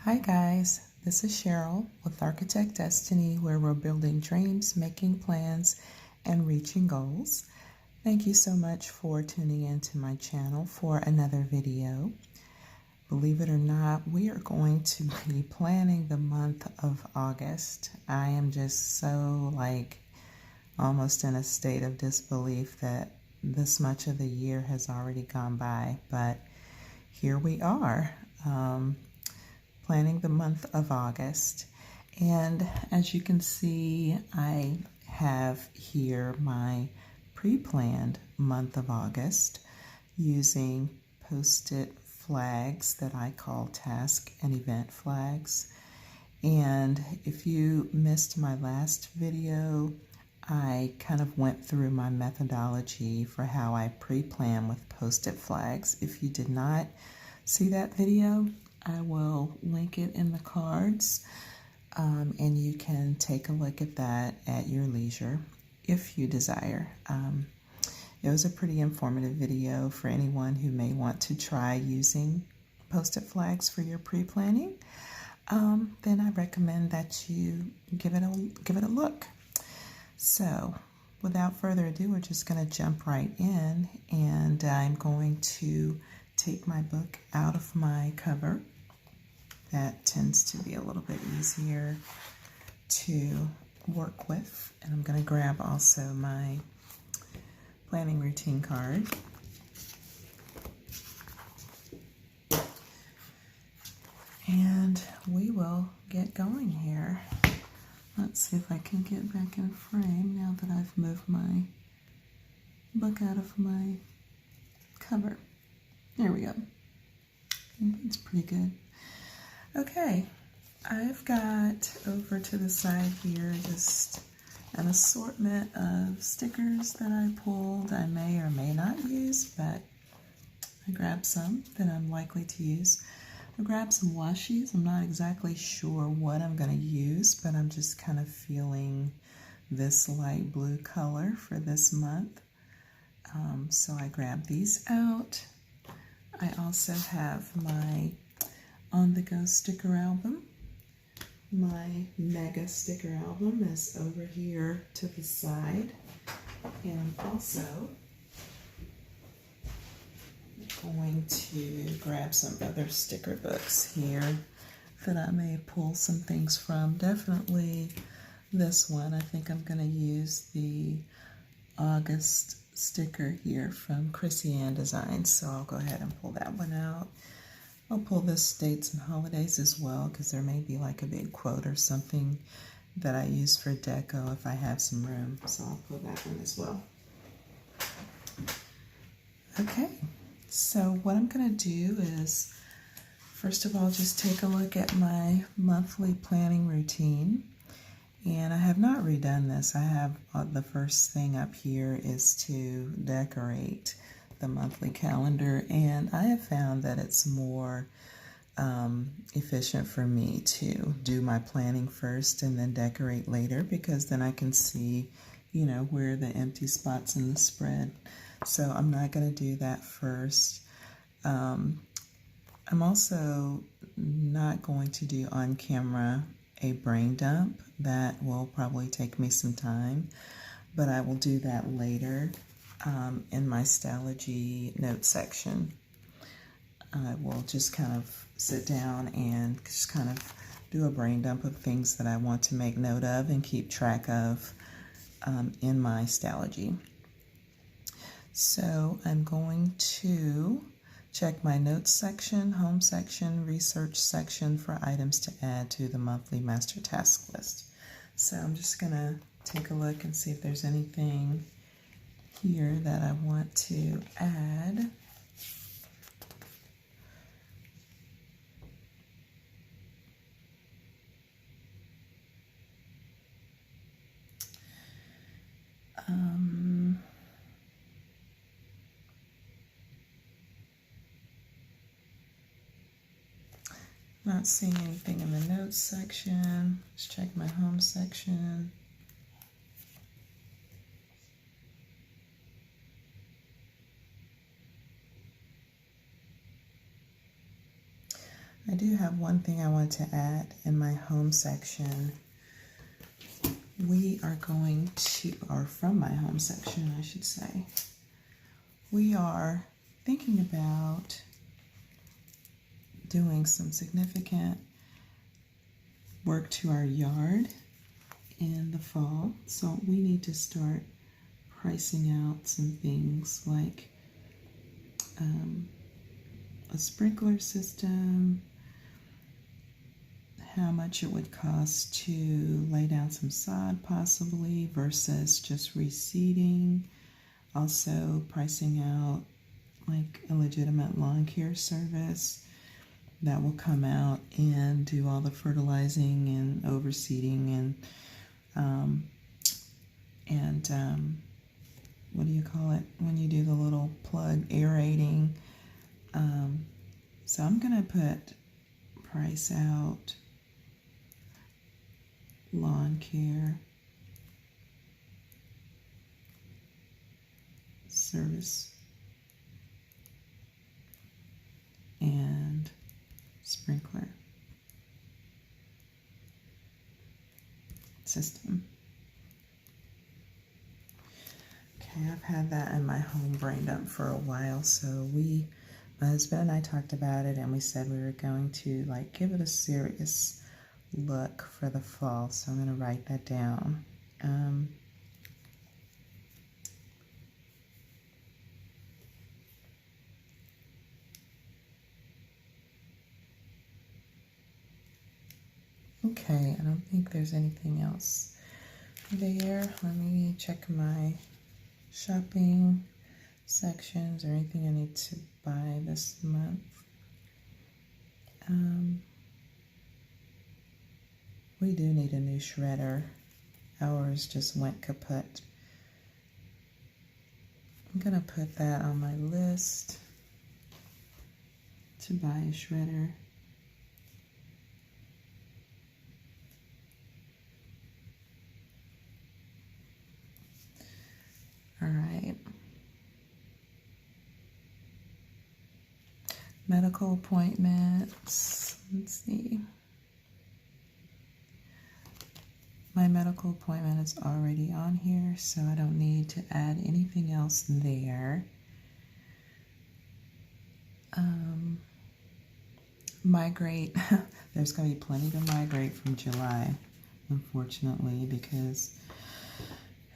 Hi guys, this is Cheryl with Architect Destiny, where we're building dreams, making plans, and reaching goals. Thank you so much for tuning in to my channel for another video. Believe it or not, we are going to be planning the month of August. I am just so almost in a state of disbelief that this much of the year has already gone by, but here we are. Planning the month of August. And as you can see, I have here my pre-planned month of August using post-it flags that I call task and event flags. And if you missed my last video, I kind of went through my methodology for how I pre-plan with post-it flags. If you did not see that video, I will link it in the cards, and you can take a look at that at your leisure if you desire. It was a pretty informative video for anyone who may want to try using post-it flags for your pre-planning. Then I recommend that you give it a look. So without further ado, we're just going to jump right in, and I'm going to take my book out of my cover. That tends to be a little bit easier to work with. And I'm going to grab also my planning routine card. And we will get going here. Let's see if I can get back in frame now that I've moved my book out of my cover. There we go. It's pretty good. Okay, I've got over to the side here just an assortment of stickers that I pulled. I may or may not use, but I grabbed some that I'm likely to use. I grabbed some washies. I'm not exactly sure what I'm going to use, but I'm just kind of feeling this light blue color for this month. So I grabbed these out. I also have my on-the-go sticker album. My mega sticker album is over here to the side. And I'm also going to grab some other sticker books here that I may pull some things from. Definitely this one. I think I'm going to use the August sticker here from Chrissy Ann Designs, so I'll go ahead and pull that one out. I'll pull this dates and holidays as well, because there may be like a big quote or something that I use for deco if I have some room, so I'll pull that one as well. Okay, so what I'm going to do is, first of all, just take a look at my monthly planning routine. And I have not redone this. I have the first thing up here is to decorate the monthly calendar, and I have found that it's more efficient for me to do my planning first and then decorate later, because then I can see, where are the empty spots in the spread. So I'm not going to do that first. I'm also not going to do on camera a brain dump. That will probably take me some time, but I will do that later in my Stylogy notes section. I will just kind of sit down and just kind of do a brain dump of things that I want to make note of and keep track of in my Stylogy. So I'm going to check my notes section, home section, research section for items to add to the monthly master task list. So I'm just going to take a look and see if there's anything here that I want to add. Not seeing anything in the notes section. Let's check my home section. I do have one thing I want to add in my home section. We are going to, or from my home section, I should say, we are thinking about doing some significant work to our yard in the fall. So we need to start pricing out some things like a sprinkler system, how much it would cost to lay down some sod possibly versus just reseeding. Also pricing out like a legitimate lawn care service that will come out and do all the fertilizing and overseeding and what do you call it when you do the little plug aerating. So I'm gonna put price out lawn care service and sprinkler system. Okay, I've had that in my home brained up for a while, so my husband and I talked about it and we said we were going to like give it a serious look for the fall, so I'm going to write that down. Okay, I don't think there's anything else there. Let me check my shopping sections or anything I need to buy this month. We do need a new shredder. Ours just went kaput. I'm gonna put that on my list to buy a shredder. All right. Medical appointments. Let's see. My medical appointment is already on here, so I don't need to add anything else there. Migrate. There's going to be plenty to migrate from July, unfortunately, because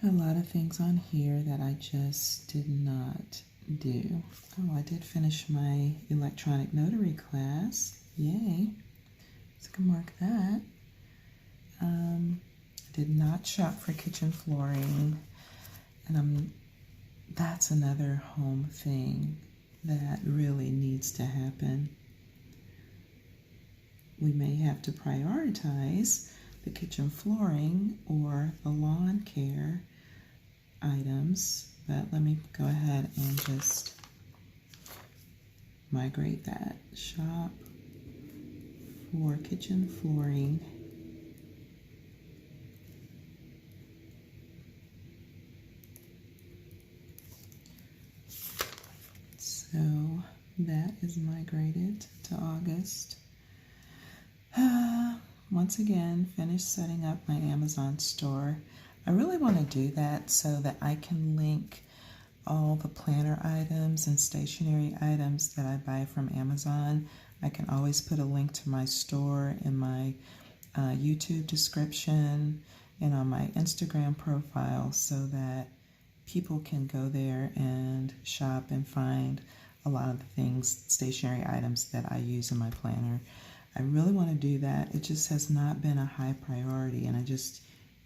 a lot of things on here that I just did not do. Oh, I did finish my electronic notary class. Yay. So I can mark that. I did not shop for kitchen flooring, and that's another home thing that really needs to happen. We may have to prioritize the kitchen flooring or the lawn care items, but let me go ahead and just migrate that. Shop for kitchen flooring. So that is migrated to August. Once again, finished setting up my Amazon store. I really want to do that so that I can link all the planner items and stationery items that I buy from Amazon. I can always put a link to my store in my YouTube description and on my Instagram profile so that people can go there and shop and find a lot of the things, stationery items that I use in my planner. I really want to do that. It just has not been a high priority, and I just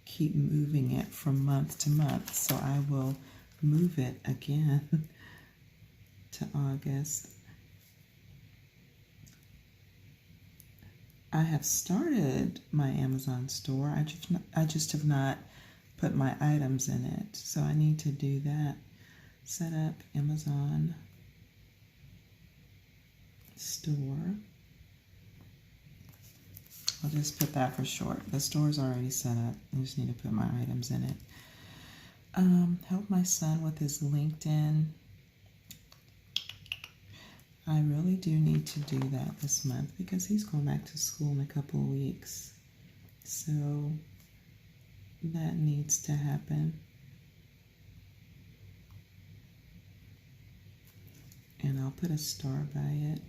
keep moving it from month to month. So I will move it again to August. I have started my Amazon store. I just have not put my items in it. So I need to do that. Set up Amazon store. I'll just put that for short. The store's already set up. I just need to put my items in it. Help my son with his LinkedIn. I really do need to do that this month because he's going back to school in a couple of weeks. So that needs to happen. And I'll put a star by it.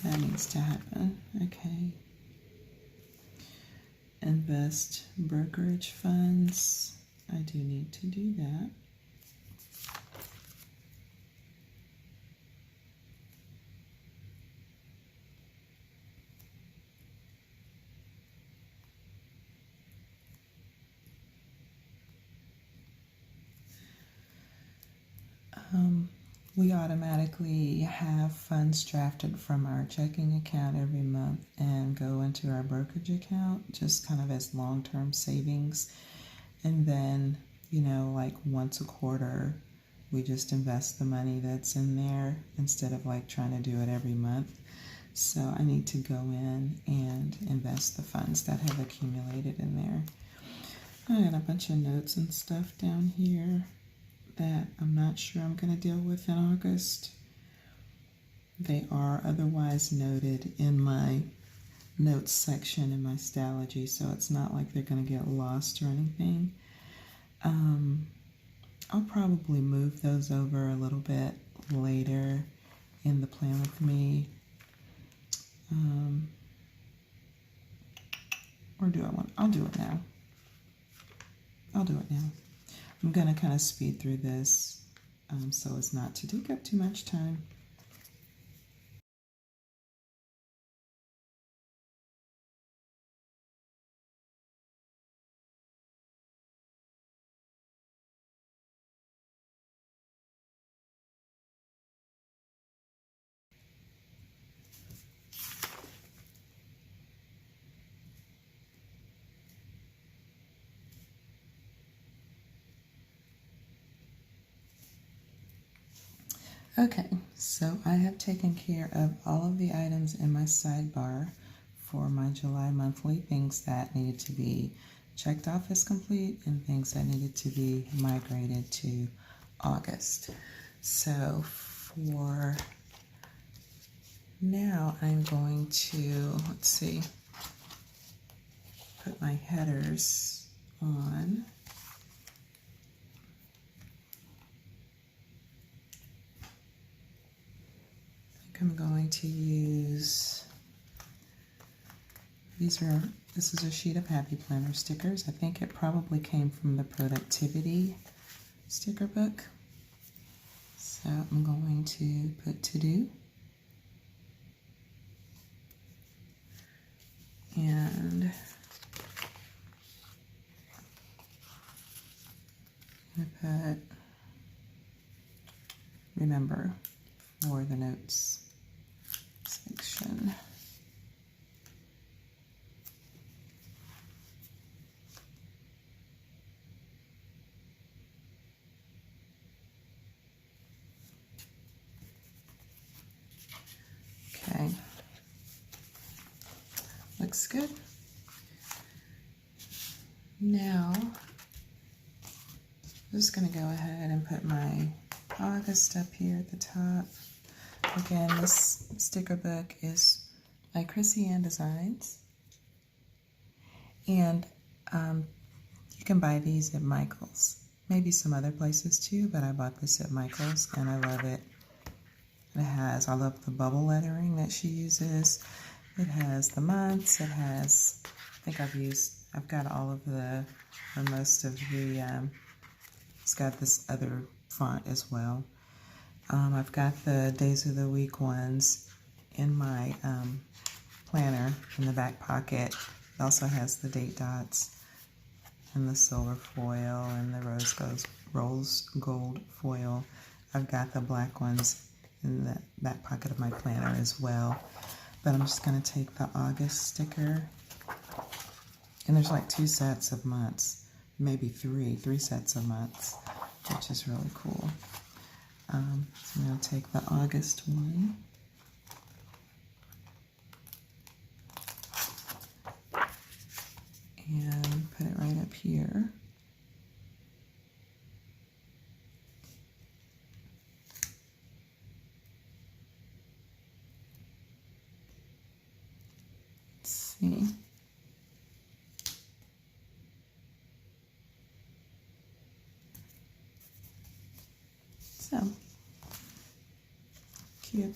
That needs to happen. Okay. Invest brokerage funds. I do need to do that. We automatically have funds drafted from our checking account every month and go into our brokerage account, just kind of as long-term savings. And then, you know, like once a quarter, we just invest the money that's in there instead of like trying to do it every month. So I need to go in and invest the funds that have accumulated in there. I got a bunch of notes and stuff down here that I'm not sure I'm going to deal with in August. They are otherwise noted in my notes section in my Stalogy, so it's not like they're going to get lost or anything. I'll probably move those over a little bit later in the plan with me. Or do I want? I'll do it now. I'll do it now. I'm going to kind of speed through this so as not to take up too much time. Okay, so I have taken care of all of the items in my sidebar for my July monthly, things that needed to be checked off as complete and things that needed to be migrated to August. So for now, I'm going to, let's see, put my headers on. I'm going to use, this is a sheet of Happy Planner stickers. I think it probably came from the Productivity sticker book. So I'm going to put to do. And I'm going to put remember for the notes section. Okay, looks good. Now, I'm just going to go ahead and put my August up here at the top. Again, this sticker book is by Chrissy Ann Designs. And you can buy these at Michael's. Maybe some other places too, but I bought this at Michael's and I love it. I love the bubble lettering that she uses. It has the months, it has, I think I've got all of the, or most of the, it's got this other font as well. I've got the days of the week ones in my planner in the back pocket. It also has the date dots and the silver foil and the rose gold foil. I've got the black ones in the back pocket of my planner as well. But I'm just going to take the August sticker, and there's like 2 sets of months, maybe three sets of months, which is really cool. So I'm going to take the August one. And put it right up here. see. So cute.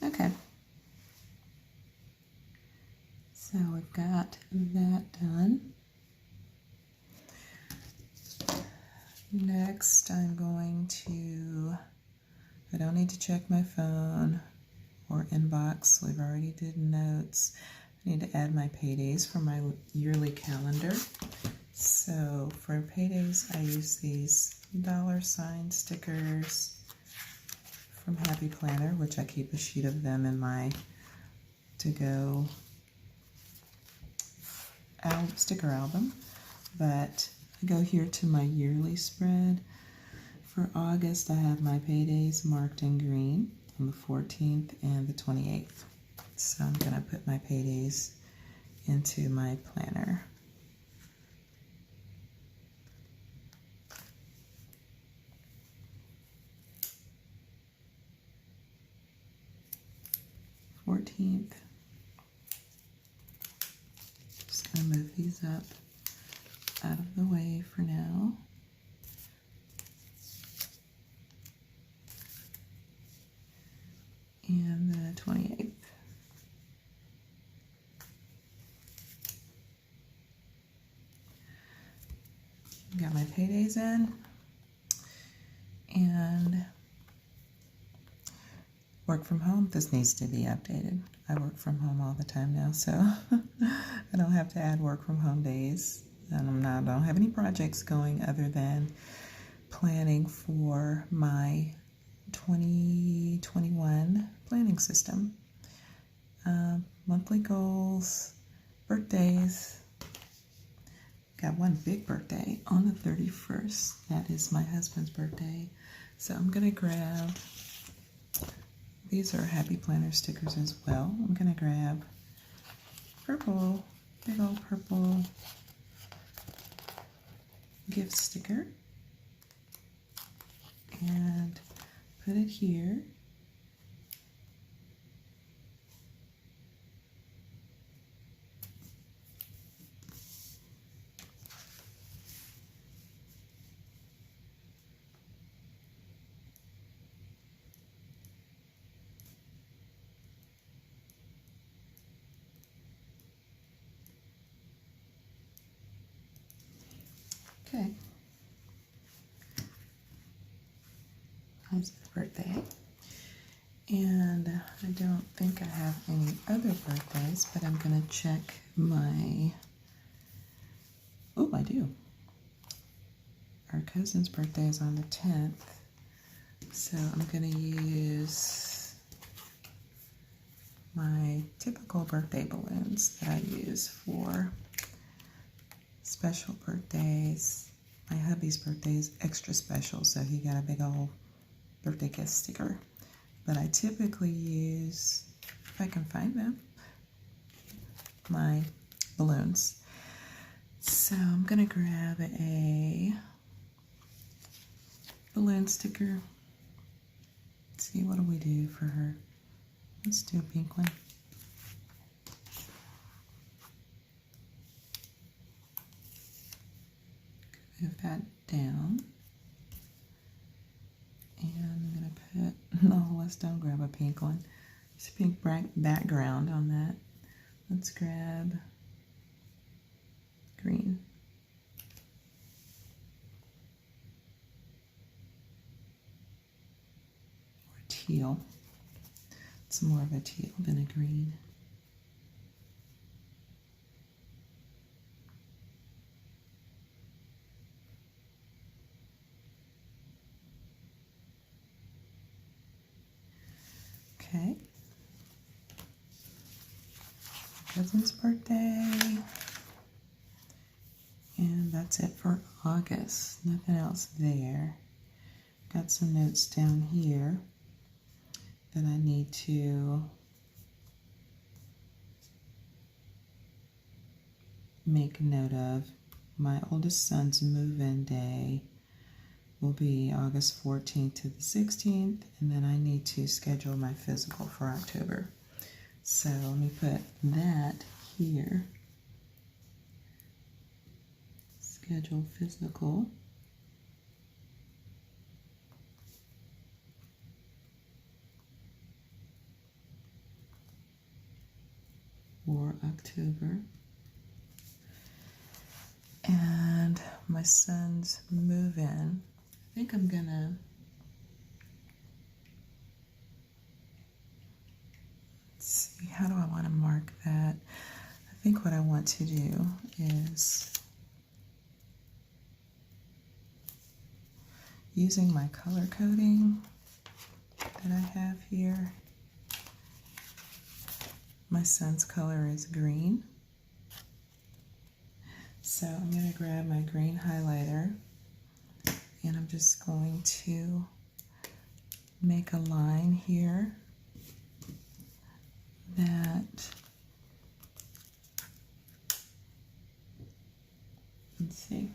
Okay. So we've got that done. Next, I'm going to, I don't need to check my phone or inbox. We've already did notes. I need to add my paydays for my yearly calendar. So for paydays, I use these $ stickers from Happy Planner, which I keep a sheet of them in my to-go sticker album. But I go here to my yearly spread. For August, I have my paydays marked in green on the 14th and the 28th. So I'm going to put my paydays into my planner. Just going to move these up out of the way for now. And the 28th. Got my paydays in. And work from home, this needs to be updated. I work from home all the time now, so I don't have to add work from home days. And I don't have any projects going other than planning for my 2021 planning system. Monthly goals, birthdays. Got one big birthday on the 31st. That is my husband's birthday. So I'm gonna grab, these are Happy Planner stickers as well. I'm gonna grab purple, big old purple gift sticker and put it here. Okay. Husband's birthday. And I don't think I have any other birthdays, but I'm gonna check my, oh, I do. Our cousin's birthday is on the 10th. So I'm gonna use my typical birthday balloons that I use for special birthdays. My hubby's birthday is extra special, so he got a big old birthday gift sticker. But I typically use, if I can find them, my balloons. So I'm gonna grab a balloon sticker. Let's see, what do we do for her? Let's do a pink one. Move that down. And I'm gonna put, no, let's don't grab a pink one. There's a pink background on that. Let's grab green. Or teal. It's more of a teal than a green. Okay. Cousin's birthday. And that's it for August. Nothing else there. Got some notes down here that I need to make note of. My oldest son's move-in day will be August 14th to the 16th, and then I need to schedule my physical for October. So let me put that here, schedule physical. For October. And my son's move-in. I think I'm gonna see, how do I want to mark that? I think what I want to do is, using my color coding that I have here, my son's color is green. So I'm going to grab my green highlighter and I'm just going to make a line here that, let's see,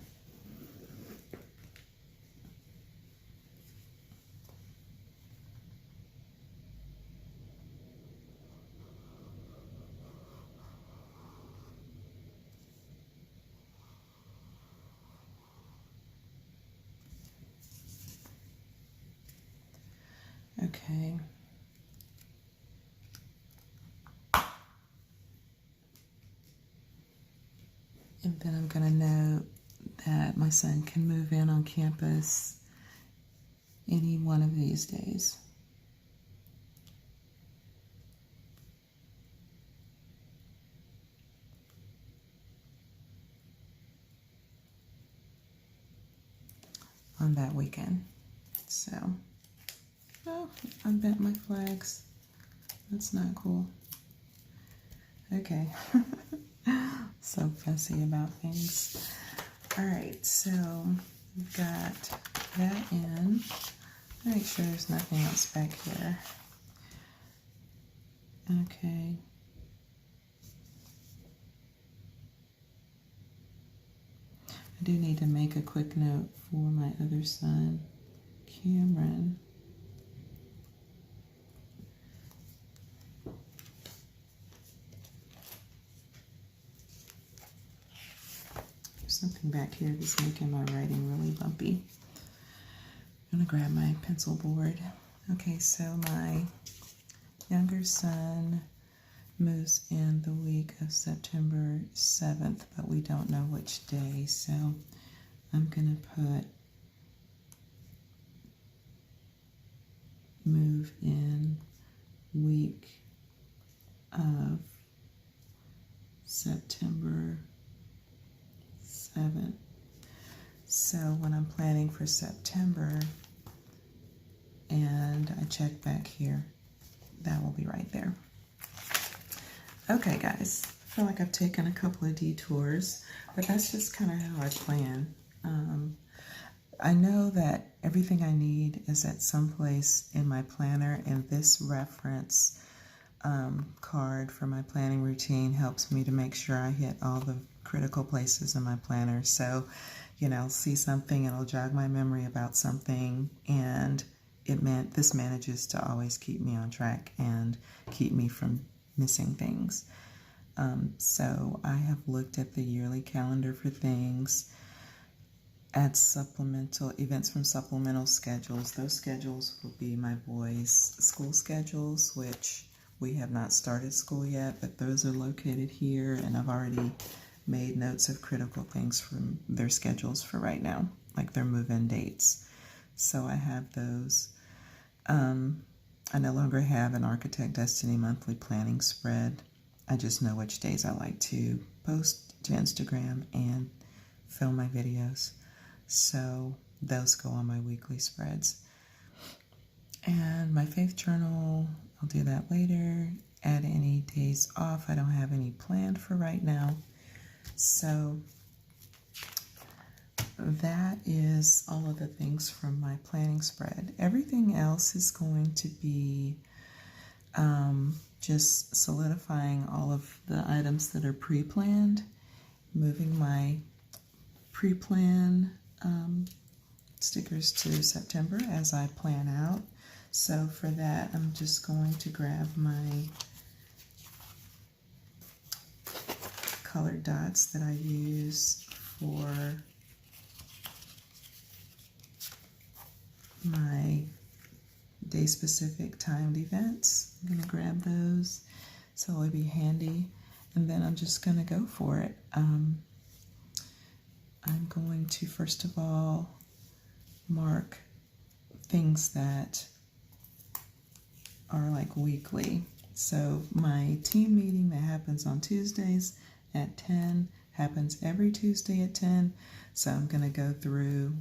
okay. And then I'm going to note that my son can move in on campus any one of these days. On that weekend. So, oh, I bent my flags. That's not cool. Okay. So fussy about things. All right, so we've got that in. Make sure there's nothing else back here. Okay. I do need to make a quick note for my other son, Cameron. There's something back here that's making my writing really bumpy. I'm gonna grab my pencil board. Okay, so my younger son moves in the week of September 7th, but we don't know which day, so I'm gonna put move in week of September 7th. So when I'm planning for September and I check back here, that will be right there. Okay, guys, I feel like I've taken a couple of detours, but that's just kind of how I plan. I know that everything I need is at some place in my planner, and this reference card for my planning routine helps me to make sure I hit all the critical places in my planner. So, you know, see something, it'll jog my memory about something, and this manages to always keep me on track and keep me from missing things. So I have looked at the yearly calendar for things, add supplemental events from supplemental schedules. Those schedules will be my boys' school schedules, which we have not started school yet, but those are located here, and I've already made notes of critical things from their schedules for right now, like their move-in dates. So I have those. I no longer have an Architect Destiny monthly planning spread. I just know which days I like to post to Instagram and film my videos. So those go on my weekly spreads. And my faith journal, I'll do that later. Add any days off. I don't have any planned for right now. So that is all of the things from my planning spread. Everything else is going to be just solidifying all of the items that are pre-planned, moving my pre-plan stickers to September as I plan out. So for that, I'm just going to grab my colored dots that I use for my day-specific timed events. I'm going to grab those, so it'll be handy, and then I'm just going to go for it. I'm going to first of all mark things that are like weekly. So my team meeting that happens on Tuesdays at 10 happens every Tuesday at 10. So I'm going to go through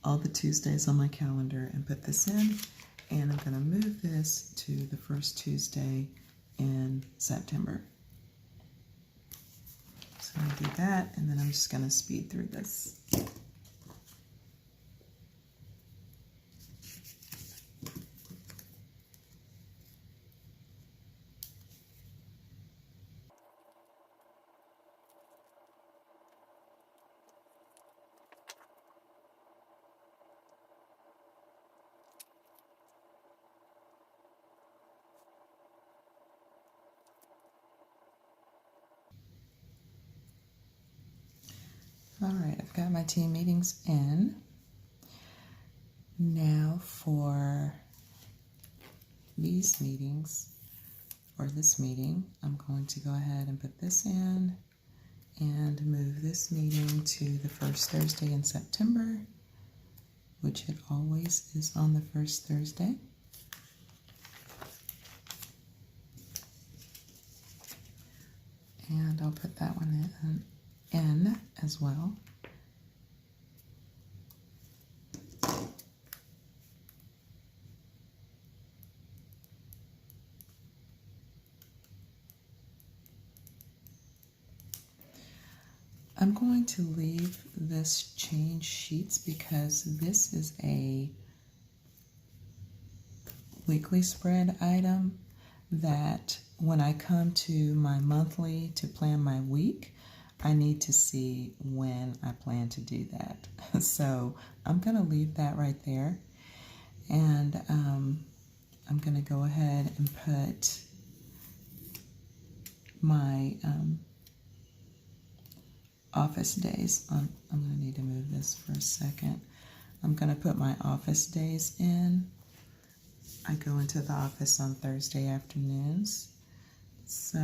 all the Tuesdays on my calendar and put this in, and I'm going to move this to the first Tuesday in September. So I'm going to do that, and then I'm just going to speed through this. All right, I've got my team meetings in. Now for these meetings, or this meeting, I'm going to go ahead and put this in and move this meeting to the first Thursday in September, which it always is on the first Thursday. And I'll put that one in as well. I'm going to leave this change sheets because this is a weekly spread item that when I come to my monthly to plan my week, I need to see when I plan to do that. So I'm going to leave that right there. And I'm going to go ahead and put my office days on. I'm going to need to move this for a second. I'm going to put my office days in. I go into the office on Thursday afternoons. So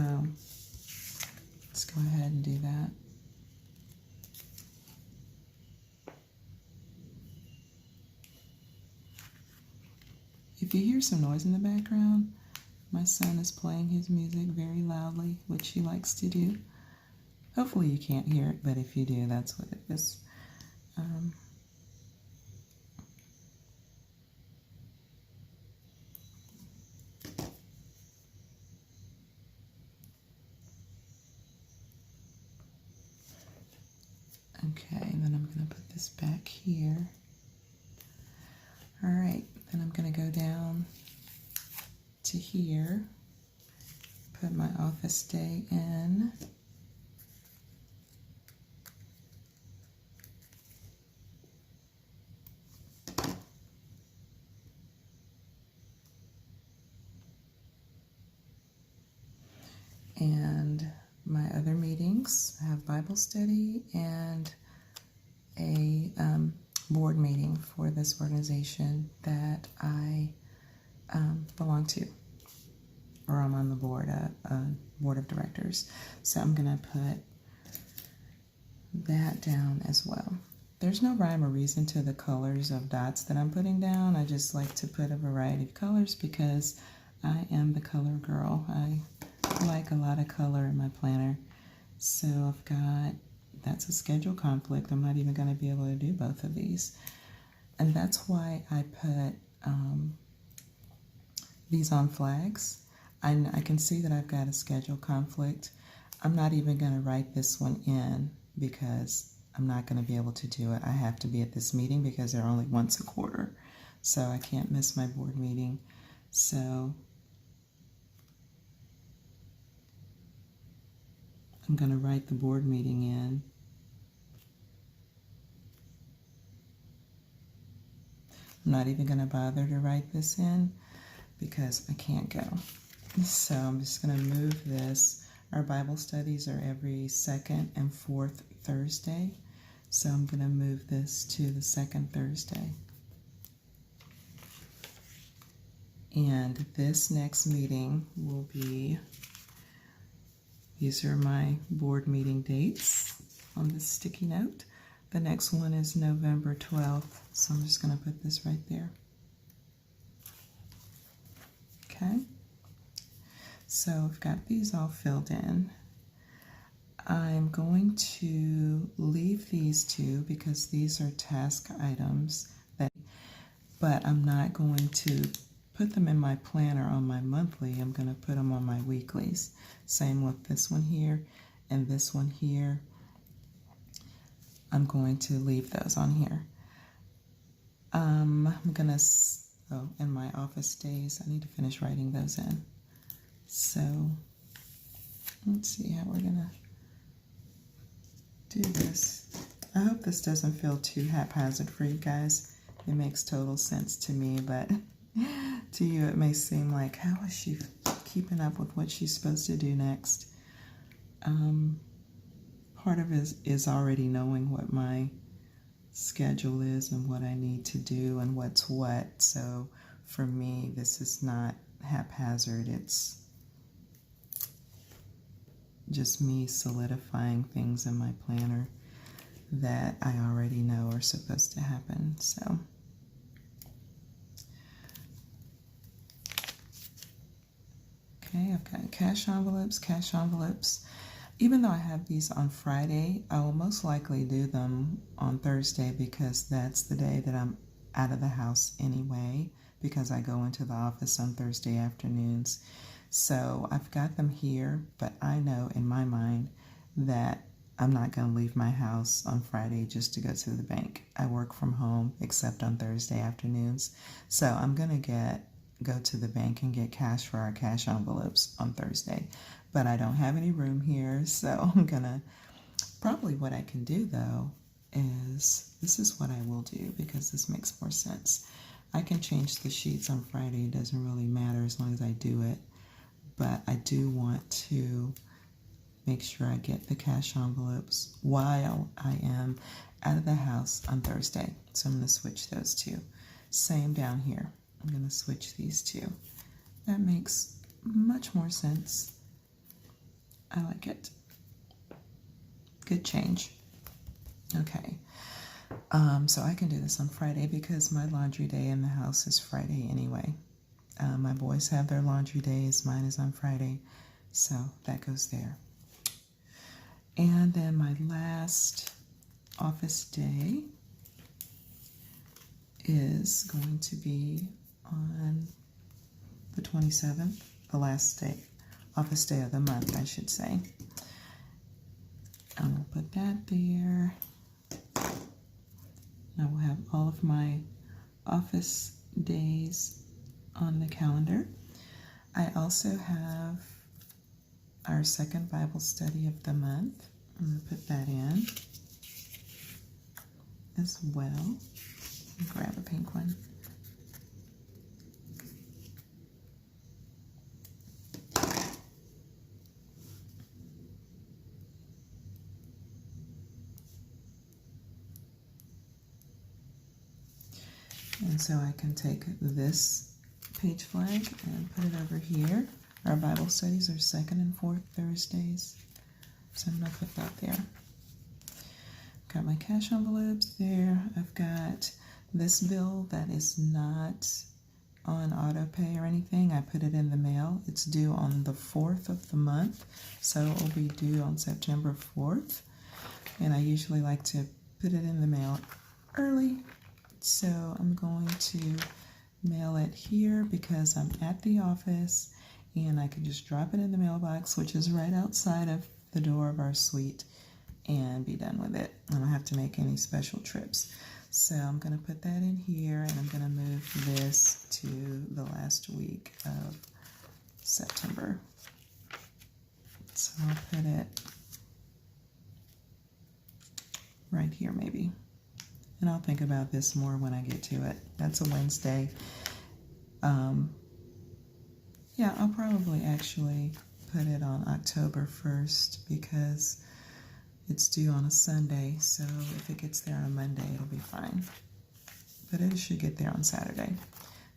let's go ahead and do that. If you hear some noise in the background, my son is playing his music very loudly, which he likes to do. Hopefully you can't hear it, but if you do, that's what it is. Okay, and then I'm going to put this back here. All right, then I'm going to go down to here, put my office day in. And my other meetings, I have Bible study and a board meeting for this organization that I belong to, or I'm on the board of directors. So I'm going to put that down as well. There's no rhyme or reason to the colors of dots that I'm putting down. I just like to put a variety of colors because I am the color girl. I like a lot of color in my planner. So I've got, that's a schedule conflict. I'm not even going to be able to do both of these. And that's why I put these on flags. I can see that I've got a schedule conflict. I'm not even going to write this one in because I'm not going to be able to do it. I have to be at this meeting because they're only once a quarter. So I can't miss my board meeting. So I'm going to write the board meeting in. I'm not even going to bother to write this in because I can't go. So I'm just going to move this Our Bible studies are every second and fourth Thursday. So I'm going to move this to the second Thursday. And this next meeting will be, these are my board meeting dates on this sticky note. The next one is November 12th, so I'm just going to put this right there. Okay, so I've got these all filled in. I'm going to leave these two because these are task items, but I'm not going to put them in my planner on my monthly. I'm going to put them on my weeklies. Same with this one here and this one here. I'm going to leave those on here. I'm going to, oh, and my office days, I need to finish writing those in. So let's see how we're going to do this. I hope this doesn't feel too haphazard for you guys. It makes total sense to me, but to you it may seem like, how is she keeping up with what she's supposed to do next? Part of it is already knowing what my schedule is and what I need to do and what's what. So for me, this is not haphazard. It's just me solidifying things in my planner that I already know are supposed to happen. So okay, I've got cash envelopes, cash envelopes. Even though I have these on Friday, I will most likely do them on Thursday because that's the day that I'm out of the house anyway, because I go into the office on Thursday afternoons. So I've got them here, but I know in my mind that I'm not going to leave my house on Friday just to go to the bank. I work from home except on Thursday afternoons. So I'm going to go to the bank and get cash for our cash envelopes on Thursday. But I don't have any room here, so I'm gonna, probably what I can do though is, this is what I will do because this makes more sense. I can change the sheets on Friday, it doesn't really matter as long as I do it. But I do want to make sure I get the cash envelopes while I am out of the house on Thursday. So I'm gonna switch those two. Same down here, I'm gonna switch these two. That makes much more sense. I like it. Good change. Okay. So I can do this on Friday because my laundry day in the house is Friday anyway. My boys have their laundry days. Mine is on Friday. So that goes there. And then my last office day is going to be on the 27th, the last day. Office day of the month, I should say. I'm going to put that there. I will have all of my office days on the calendar. I also have our second Bible study of the month. I'm going to put that in as well. Grab a pink one. And so I can take this page flag and put it over here. Our Bible studies are second and fourth Thursdays. So I'm going to put that there. Got my cash envelopes there. I've got this bill that is not on auto pay or anything. I put it in the mail. It's due on the 4th of the month. So it will be due on September 4th. And I usually like to put it in the mail early. So I'm going to mail it here because I'm at the office and I can just drop it in the mailbox, which is right outside of the door of our suite, and be done with it. I don't have to make any special trips. So I'm going to put that in here and I'm going to move this to the last week of September. So I'll put it right here maybe. And I'll think about this more when I get to it. That's a Wednesday. Yeah, I'll probably actually put it on October 1st because it's due on a Sunday, so if it gets there on a Monday, it'll be fine. But it should get there on Saturday.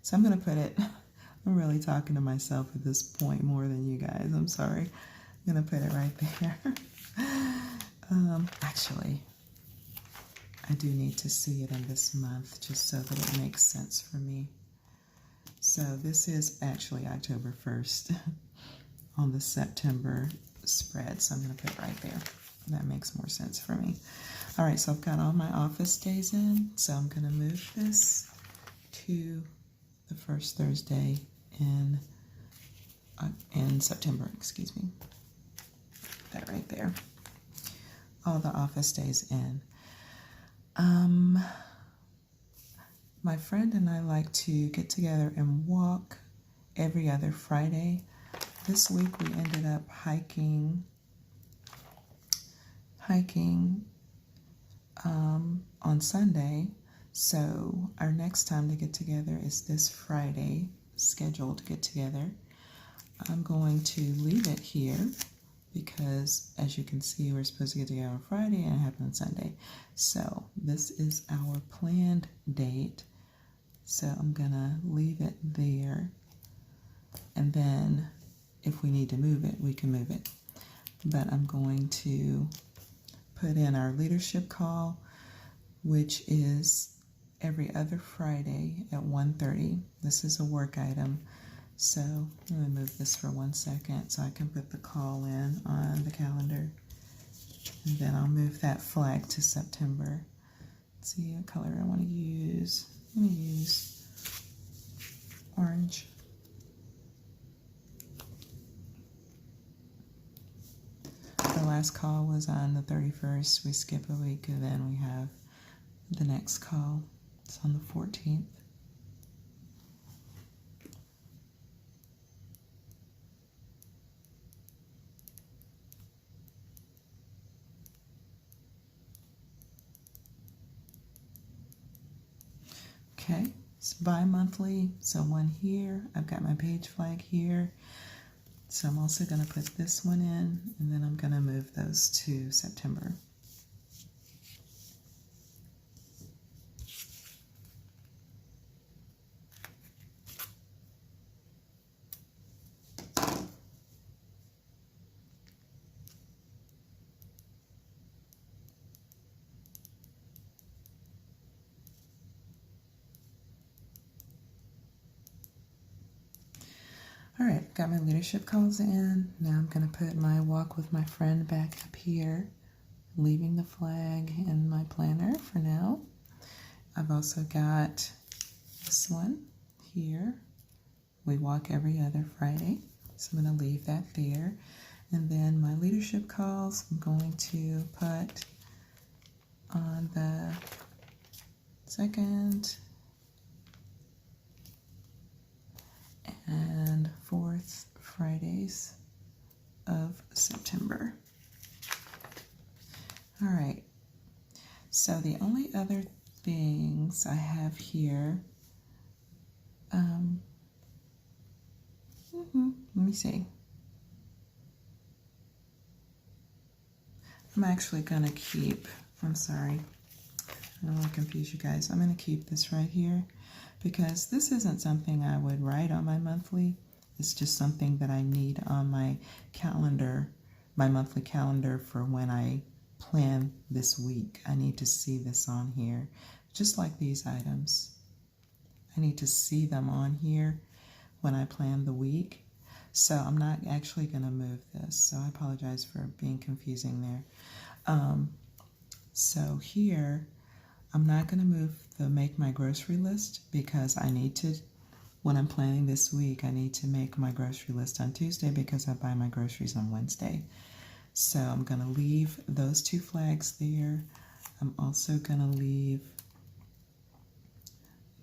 So I'm going to put it, I'm really talking to myself at this point more than you guys. I'm sorry. I'm going to put it right there. Actually, I do need to see it in this month just so that it makes sense for me. So this is actually October 1st on the September spread. So I'm going to put it right there. That makes more sense for me. All right, so I've got all my office days in. So I'm going to move this to the first Thursday in September, excuse me. That right there. All the office days in. My friend and I like to get together and walk every other Friday. This week we ended up hiking on Sunday. So our next time to get together is this Friday, scheduled to get together. I'm going to leave it here because, as you can see, we're supposed to get together on Friday and it happened on Sunday. So this is our planned date. So I'm gonna leave it there. And then if we need to move it, we can move it. But I'm going to put in our leadership call, which is every other Friday at 1:30. This is a work item. So let me move this for 1 second so I can put the call in on the calendar. And then I'll move that flag to September. Let's see what color I want to use. I'm going to use orange. The last call was on the 31st. We skip a week and then we have the next call. It's on the 14th. Okay, it's bi-monthly, so one here. I've got my page flag here. So I'm also going to put this one in, and then I'm going to move those to September. All right, got my leadership calls in. Now I'm going to put my walk with my friend back up here, leaving the flag in my planner for now. I've also got this one here. We walk every other Friday, so I'm going to leave that there. And then my leadership calls, I'm going to put on the 2nd and 4th Fridays of September. All right, so the only other things I have here, let me see. I'm actually gonna keep, I'm sorry, I don't want to confuse you guys. I'm gonna keep this right here because this isn't something I would write on my monthly. It's just something that I need on my calendar, my monthly calendar for when I plan this week. I need to see this on here, just like these items. I need to see them on here when I plan the week. So I'm not actually going to move this. So I apologize for being confusing there. So here, I'm not going to move the make my grocery list because I need to, when I'm planning this week, I need to make my grocery list on Tuesday because I buy my groceries on Wednesday. So I'm going to leave those two flags there. I'm also going to leave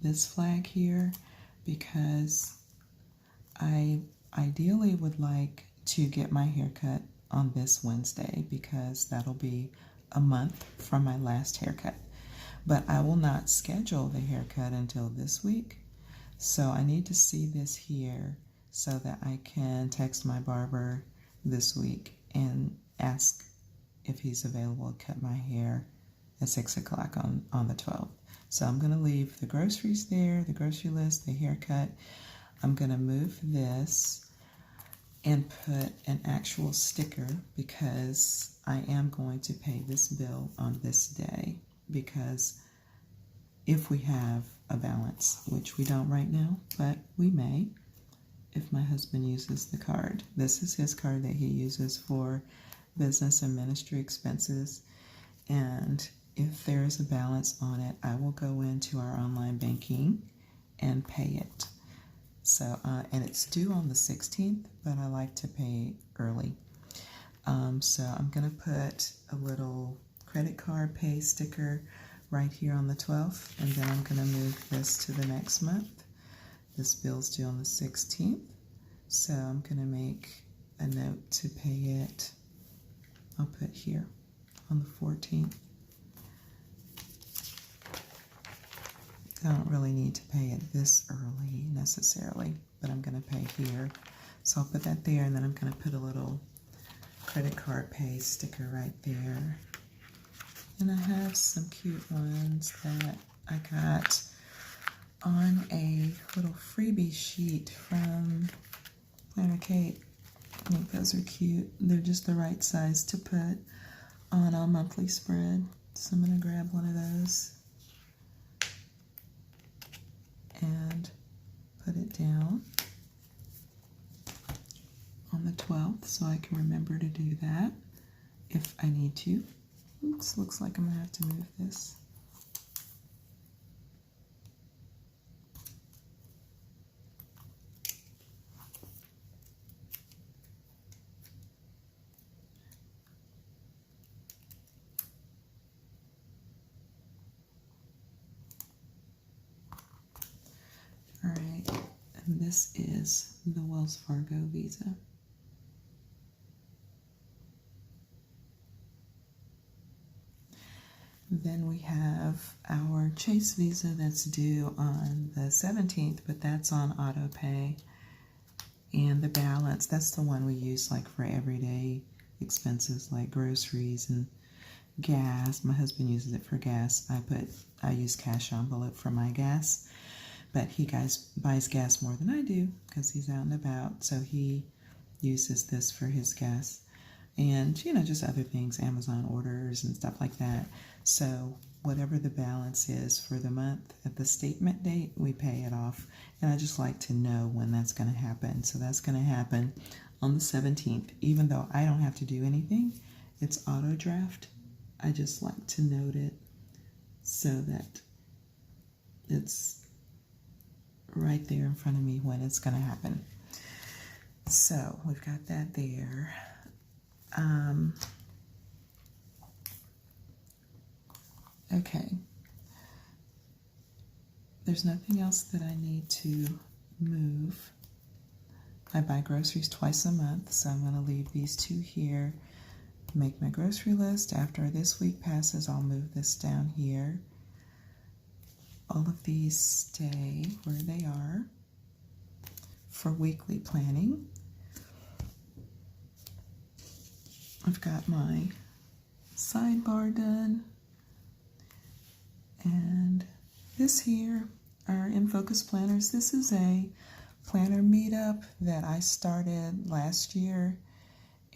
this flag here because I ideally would like to get my haircut on this Wednesday because that'll be a month from my last haircut. But I will not schedule the haircut until this week. So I need to see this here so that I can text my barber this week and ask if he's available to cut my hair at 6 o'clock on the 12th. So I'm going to leave the groceries there, the grocery list, the haircut. I'm going to move this and put an actual sticker because I am going to pay this bill on this day, because if we have a balance, which we don't right now, but we may if my husband uses the card. This is his card that he uses for business and ministry expenses, and if there is a balance on it, I will go into our online banking and pay it. So, and it's due on the 16th, but I like to pay early. So I'm going to put a little credit card pay sticker right here on the 12th, and then I'm going to move this to the next month. This bill's due on the 16th, so I'm going to make a note to pay it. I'll put here on the 14th. I don't really need to pay it this early necessarily, but I'm going to pay here. So I'll put that there, and then I'm going to put a little credit card pay sticker right there. And I have some cute ones that I got on a little freebie sheet from Planner Kate. I think those are cute. They're just the right size to put on a monthly spread. So I'm going to grab one of those and put it down on the 12th so I can remember to do that if I need to. Oops, looks like I'm going to have to move this. All right, and this is the Wells Fargo Visa. Then we have our Chase Visa that's due on the 17th, but that's on auto pay. And the balance, that's the one we use like for everyday expenses like groceries and gas. My husband uses it for gas. I use cash envelope for my gas, but he buys gas more than I do because he's out and about, so he uses this for his gas. And, you know, just other things, Amazon orders and stuff like that. So whatever the balance is for the month, at the statement date, we pay it off. And I just like to know when that's going to happen. So that's going to happen on the 17th. Even though I don't have to do anything, it's auto draft. I just like to note it so that it's right there in front of me when it's going to happen. So we've got that there. Okay, there's nothing else that I need to move. I buy groceries twice a month, so I'm going to leave these two here, make my grocery list. After this week passes, I'll move this down here. All of these stay where they are for weekly planning. I've got my sidebar done. And this here are In Focus planners. This is a planner meetup that I started last year,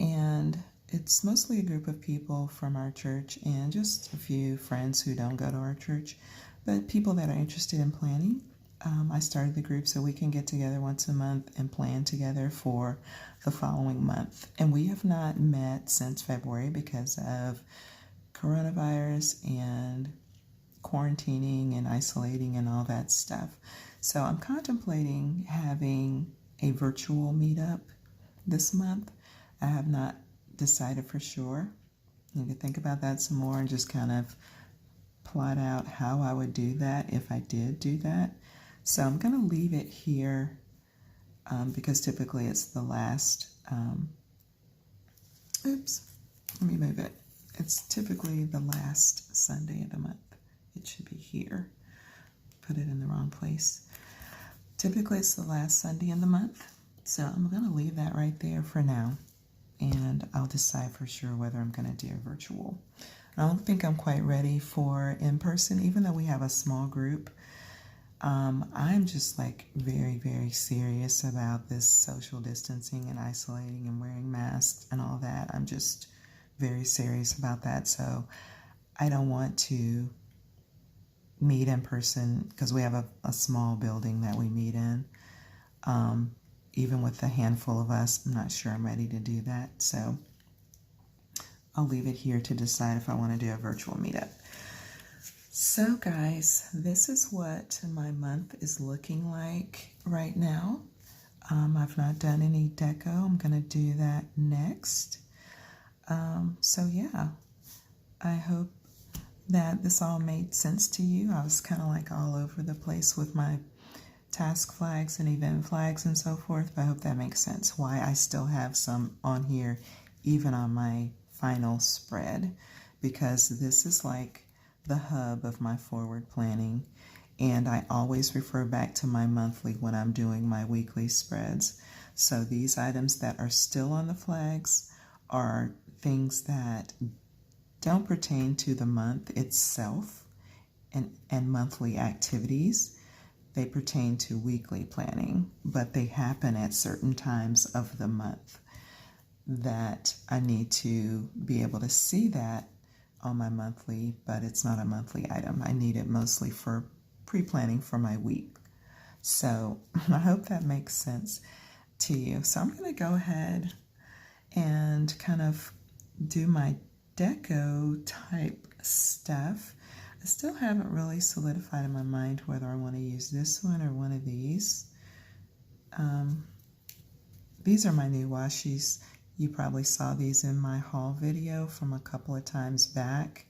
and it's mostly a group of people from our church and just a few friends who don't go to our church, but people that are interested in planning. I started the group so we can get together once a month and plan together for the following month. And we have not met since February because of coronavirus and quarantining and isolating and all that stuff. So I'm contemplating having a virtual meetup this month. I have not decided for sure. I need to think about that some more and just kind of plot out how I would do that if I did do that. So I'm going to leave it here because typically it's the last, oops, let me move it. It's typically the last Sunday of the month. It should be here. Put it in the wrong place. Typically it's the last Sunday in the month. So I'm going to leave that right there for now. and I'll decide for sure whether I'm going to do a virtual. I don't think I'm quite ready for in-person, even though we have a small group. I'm just like very, very serious about this social distancing and isolating and wearing masks and all that. I'm just very serious about that. So I don't want to meet in person because we have a small building that we meet in. Even with a handful of us, I'm not sure I'm ready to do that. So I'll leave it here to decide if I want to do a virtual meetup. So guys, this is what my month is looking like right now. I've not done any deco. I'm going to do that next. So yeah, I hope that this all made sense to you. I was kind of like all over the place with my task flags and event flags and so forth, but I hope that makes sense why I still have some on here even on my final spread, because this is like the hub of my forward planning, and I always refer back to my monthly when I'm doing my weekly spreads. So these items that are still on the flags are things that don't pertain to the month itself and monthly activities. They pertain to weekly planning, but they happen at certain times of the month that I need to be able to see that on my monthly, but it's not a monthly item. I need it mostly for pre-planning for my week. So I hope that makes sense to you. So I'm going to go ahead and kind of do my deco type stuff. I still haven't really solidified in my mind whether I want to use this one or one of these. These are my new washies. You probably saw these in my haul video from a couple of times back,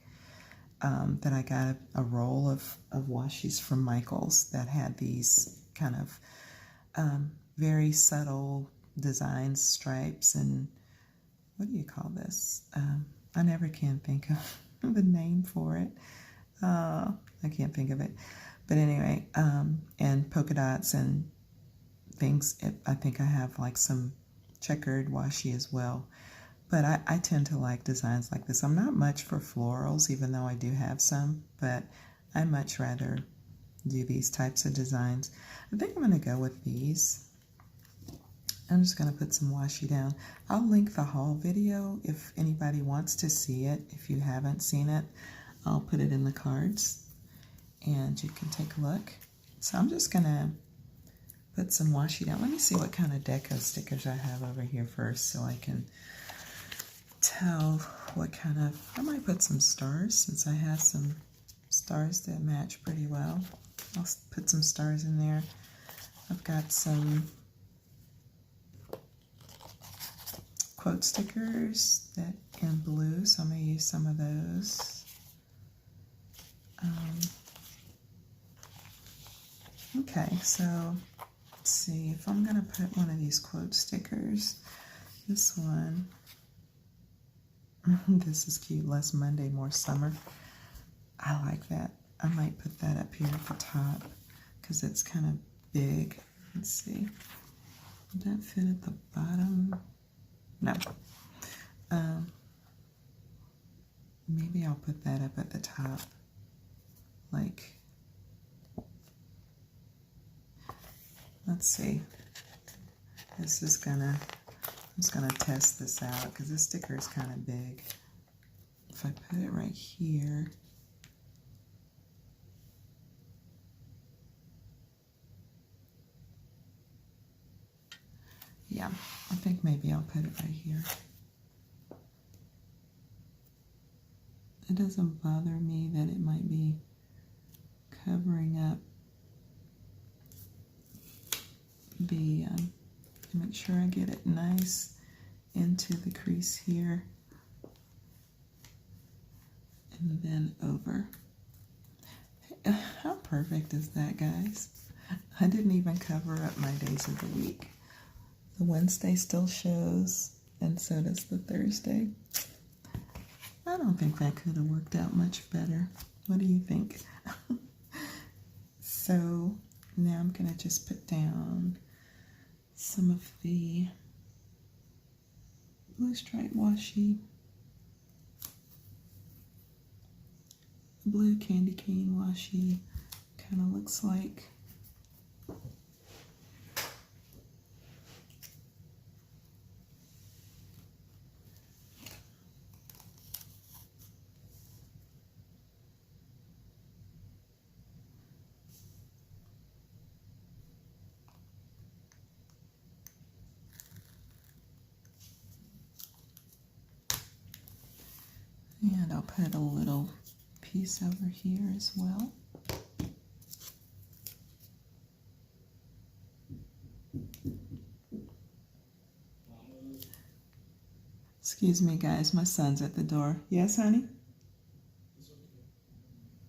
that I got a roll of washies from Michael's that had these kind of very subtle designs, stripes, and what do you call this? I never can think of the name for it. I can't think of it. But anyway, and polka dots and things. I think I have like some checkered washi as well. But I tend to like designs like this. I'm not much for florals, even though I do have some, but I much rather do these types of designs. I think I'm going to go with these. I'm just going to put some washi down. I'll link the haul video if anybody wants to see it. If you haven't seen it, I'll put it in the cards and you can take a look. So I'm just going to put some washi down. Let me see what kind of deco stickers I have over here first so I can tell what kind of, I might put some stars since I have some stars that match pretty well. I'll put some stars in there. I've got some quote stickers that in blue, so I'm going to use some of those. Okay, so let's see if I'm going to put one of these quote stickers. This one, this is cute, less Monday, more summer. I like that. I might put that up here at the top because it's kind of big. Let's see. Would that fit at the bottom? No. Maybe I'll put that up at the top. Like, let's see. This is gonna, I'm just gonna test this out because this sticker is kind of big. If I put it right here, yeah, I think maybe I'll put it right here. It doesn't bother me that it might be covering up the, to make sure I get it nice into the crease here and then over. How perfect is that, guys? I didn't even cover up my days of the week. The Wednesday still shows, and so does the Thursday. I don't think that could have worked out much better. What do you think? So now I'm going to just put down some of the blue stripe washi, blue candy cane washi, kind of looks like. And I'll put a little piece over here as well. Excuse me, guys, my son's at the door. Yes, honey?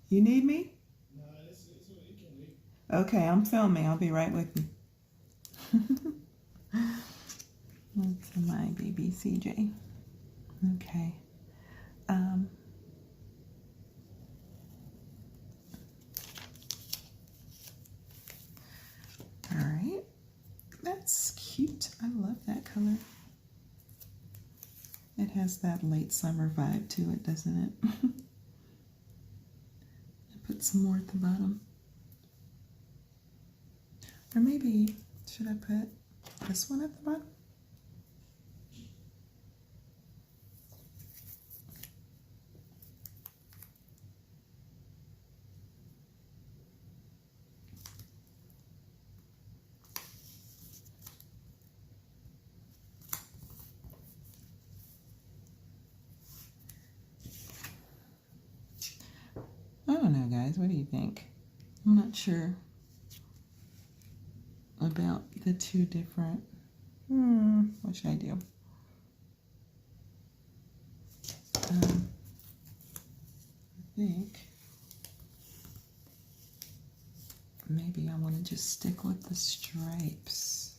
You need me? No, it's okay. You can leave. Okay, I'm filming. I'll be right with you. That's my baby CJ. Okay. All right. That's cute. I love that color. It has that late summer vibe to it, doesn't it? I put some more at the bottom. Or maybe, should I put this one at the bottom? I don't know, guys. What do you think? I'm not sure about the two different. What should I do? I think maybe I want to just stick with the stripes.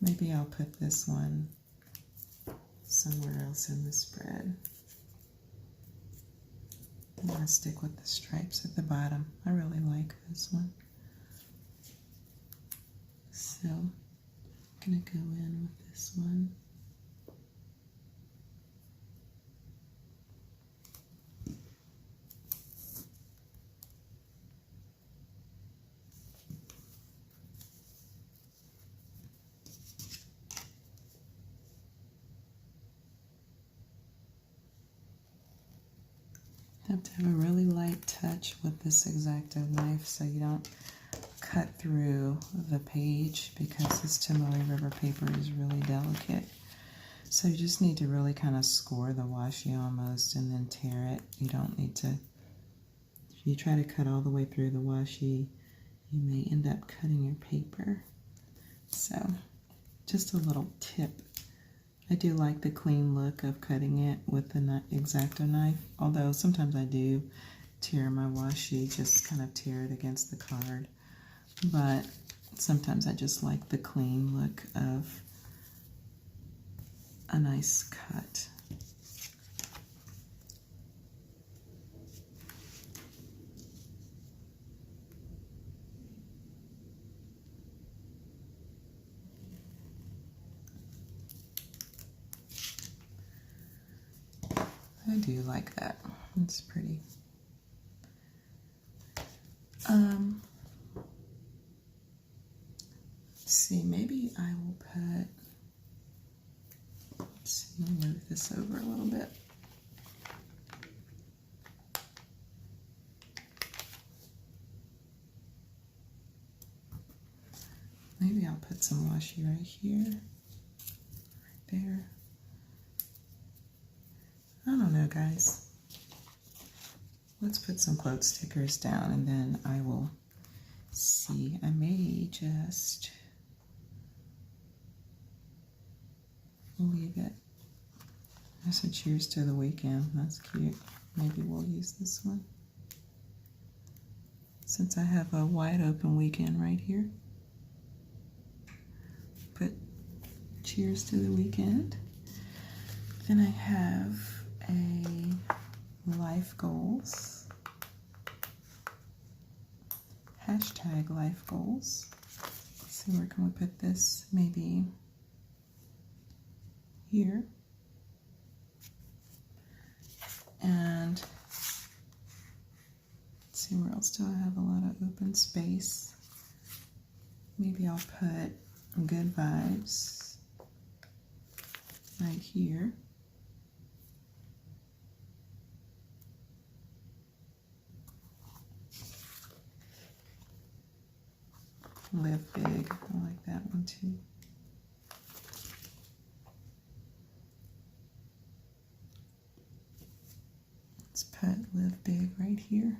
Maybe I'll put this one somewhere else in the spread. I'm going to stick with the stripes at the bottom. I really like this one. So I'm going to go in with this one. You have to have a really light touch with this X-Acto knife so you don't cut through the page, because this Tomoe River paper is really delicate. So you just need to really kind of score the washi almost and then tear it. You don't need to, if you try to cut all the way through the washi, you may end up cutting your paper. So just a little tip. I do like the clean look of cutting it with the X-Acto knife, although sometimes I do tear my washi, just kind of tear it against the card. But sometimes I just like the clean look of a nice cut. I do like that. It's pretty. Let's see, maybe I will put, let's see, let me move this over a little bit. Maybe I'll put some washi right here, right there. I don't know, guys. Let's put some quote stickers down and then I will see. I may just leave it. There's a cheers to the weekend. That's cute. Maybe we'll use this one, since I have a wide open weekend right here. Put cheers to the weekend. Then I have a life goals. Hashtag life goals. Let's see, where can we put this? Maybe here. And let's see, where else do I have a lot of open space? Maybe I'll put good vibes right here. Live big, I like that one too. Let's put live big right here.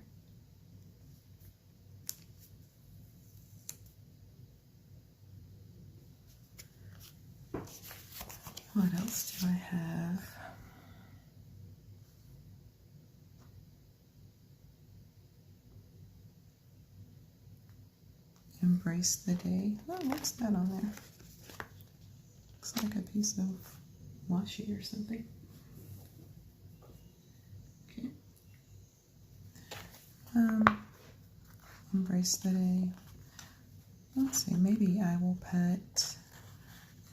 What else do I have? Embrace the day. Oh, what's that on there? Looks like a piece of washi or something. Okay. Embrace the day. Let's see, maybe I will put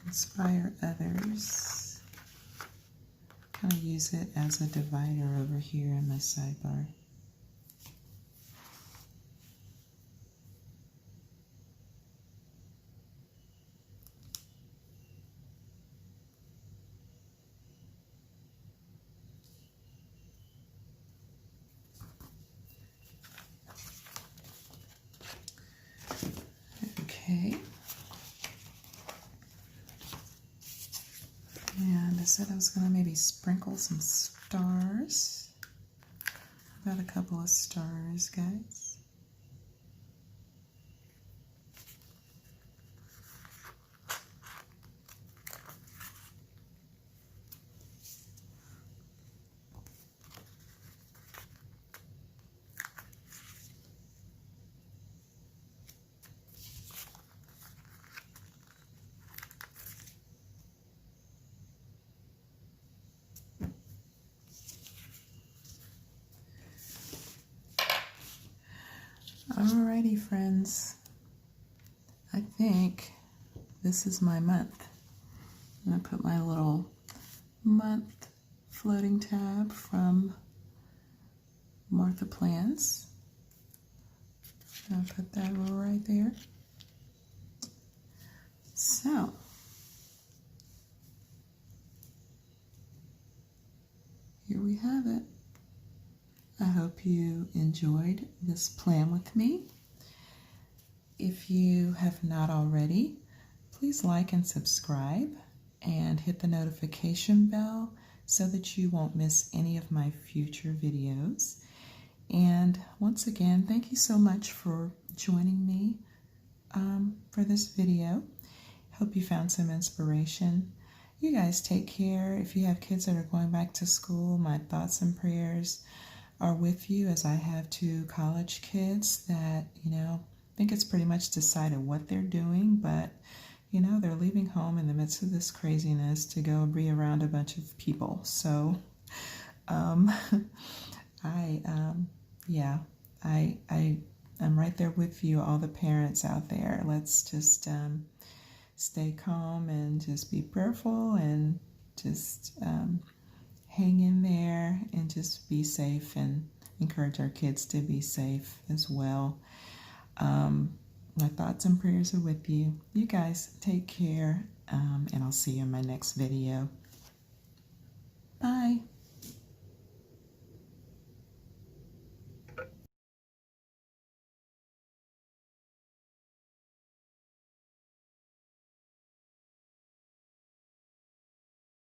inspire others. Kind of use it as a divider over here in my sidebar. Okay. And I said I was going to maybe sprinkle some stars. Got a couple of stars, guys. Alrighty, friends. I think this is my month. I'm going to put my little month floating tab from Martha Plans. I'll put that right there. So, here we have it. I hope you enjoyed this plan with me. If you have not already, please like and subscribe and hit the notification bell so that you won't miss any of my future videos. And once again, thank you so much for joining me for this video. Hope you found some inspiration. You guys take care. If you have kids that are going back to school, my thoughts and prayers are with you, as I have two college kids that, I think it's pretty much decided what they're doing, but, they're leaving home in the midst of this craziness to go be around a bunch of people. So, I'm right there with you, all the parents out there. Let's just stay calm and just be prayerful and just hang in there and just be safe, and encourage our kids to be safe as well. My thoughts and prayers are with you. You guys take care, and I'll see you in my next video. Bye.